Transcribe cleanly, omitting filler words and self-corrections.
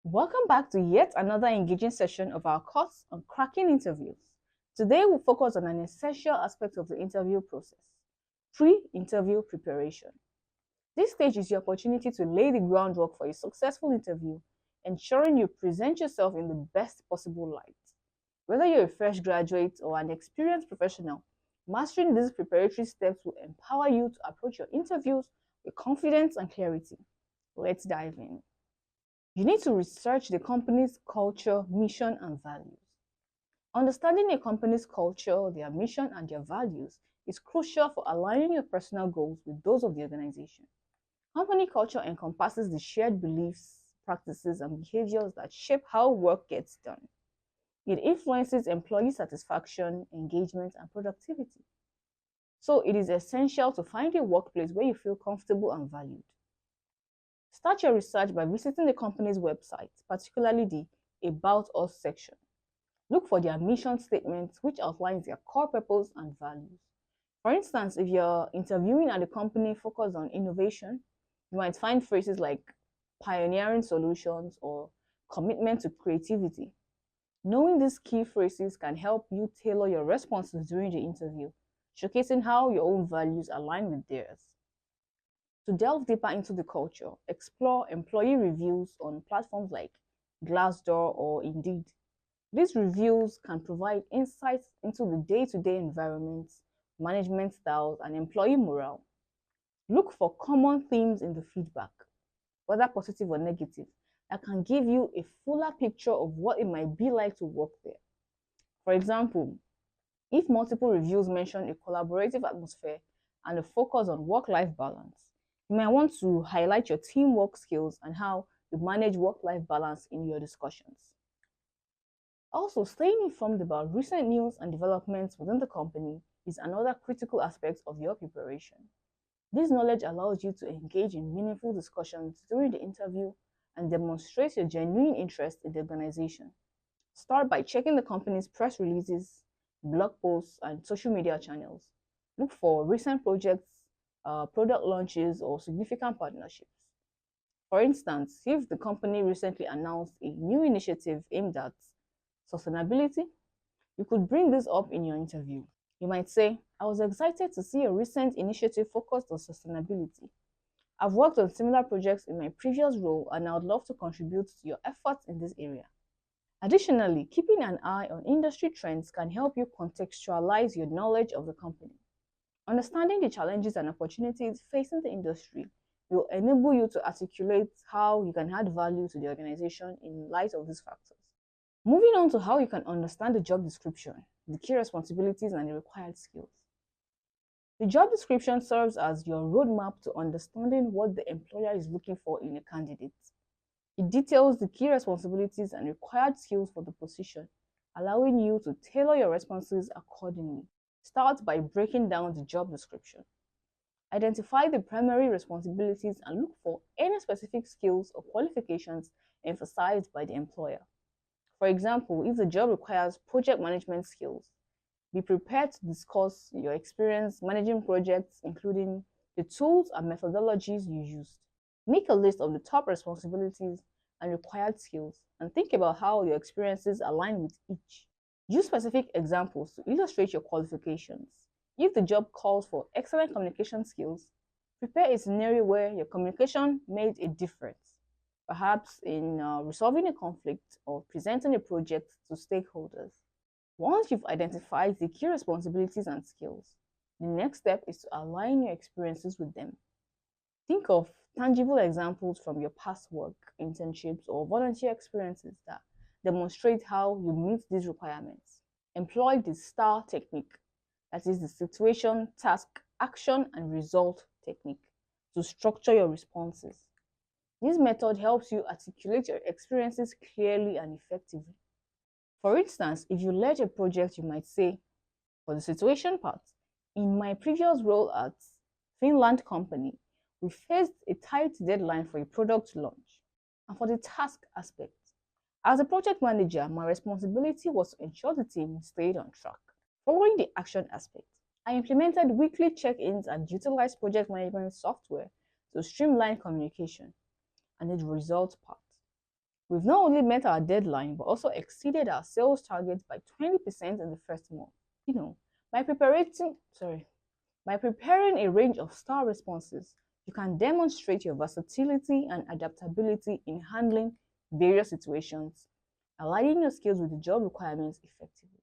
Welcome back to yet another engaging session of our course on cracking interviews. Today we'll focus on an essential aspect of the interview process, pre-interview preparation. This stage is your opportunity to lay the groundwork for a successful interview, ensuring you present yourself in the best possible light. Whether you're a fresh graduate or an experienced professional, mastering these preparatory steps will empower you to approach your interviews with confidence and clarity. Let's dive in. You need to research the company's culture, mission, and values. Understanding a company's culture, their mission, and their values is crucial for aligning your personal goals with those of the organization. Company culture encompasses the shared beliefs, practices, and behaviors that shape how work gets done. It influences employee satisfaction, engagement, and productivity. So it is essential to find a workplace where you feel comfortable and valued. Start your research by visiting the company's website, particularly the About Us section. Look for their mission statement, which outlines their core purpose and values. For instance, if you're interviewing at a company focused on innovation, you might find phrases like pioneering solutions or commitment to creativity. Knowing these key phrases can help you tailor your responses during the interview, showcasing how your own values align with theirs. To delve deeper into the culture, explore employee reviews on platforms like Glassdoor or Indeed. These reviews can provide insights into the day-to-day environments, management styles, and employee morale. Look for common themes in the feedback, whether positive or negative, that can give you a fuller picture of what it might be like to work there. For example, if multiple reviews mention a collaborative atmosphere and a focus on work-life balance, you might want to highlight your teamwork skills and how you manage work-life balance in your discussions. Also, staying informed about recent news and developments within the company is another critical aspect of your preparation. This knowledge allows you to engage in meaningful discussions during the interview and demonstrates your genuine interest in the organization. Start by checking the company's press releases, blog posts, and social media channels. Look for recent projects, product launches, or significant partnerships. For instance, if the company recently announced a new initiative aimed at sustainability, you could bring this up in your interview. You might say, I was excited to see a recent initiative focused on sustainability. I've worked on similar projects in my previous role and I would love to contribute to your efforts in this area. Additionally, keeping an eye on industry trends can help you contextualize your knowledge of the company. Understanding the challenges and opportunities facing the industry will enable you to articulate how you can add value to the organization in light of these factors. Moving on to how you can understand the job description, the key responsibilities, and the required skills. The job description serves as your roadmap to understanding what the employer is looking for in a candidate. It details the key responsibilities and required skills for the position, allowing you to tailor your responses accordingly. Start by breaking down the job description. Identify the primary responsibilities and look for any specific skills or qualifications emphasized by the employer. For example, if the job requires project management skills, be prepared to discuss your experience managing projects, including the tools and methodologies you used. Make a list of the top responsibilities and required skills and think about how your experiences align with each. Use specific examples to illustrate your qualifications. If the job calls for excellent communication skills, prepare a scenario where your communication made a difference, perhaps in resolving a conflict or presenting a project to stakeholders. Once you've identified the key responsibilities and skills, the next step is to align your experiences with them. Think of tangible examples from your past work, internships, or volunteer experiences that demonstrate how you meet these requirements. Employ the STAR technique, that is the situation, task, action, and result technique, to structure your responses. This method helps you articulate your experiences clearly and effectively. For instance, if you led a project, you might say, for the situation part, in my previous role at Finland company, we faced a tight deadline for a product launch. And for the task aspect, as a project manager, my responsibility was to ensure the team stayed on track. Following the action aspect, I implemented weekly check-ins and utilized project management software to streamline communication. And the result part. We've not only met our deadline, but also exceeded our sales target by 20% in the first month. By preparing a range of STAR responses, you can demonstrate your versatility and adaptability in handling various situations, aligning your skills with the job requirements effectively.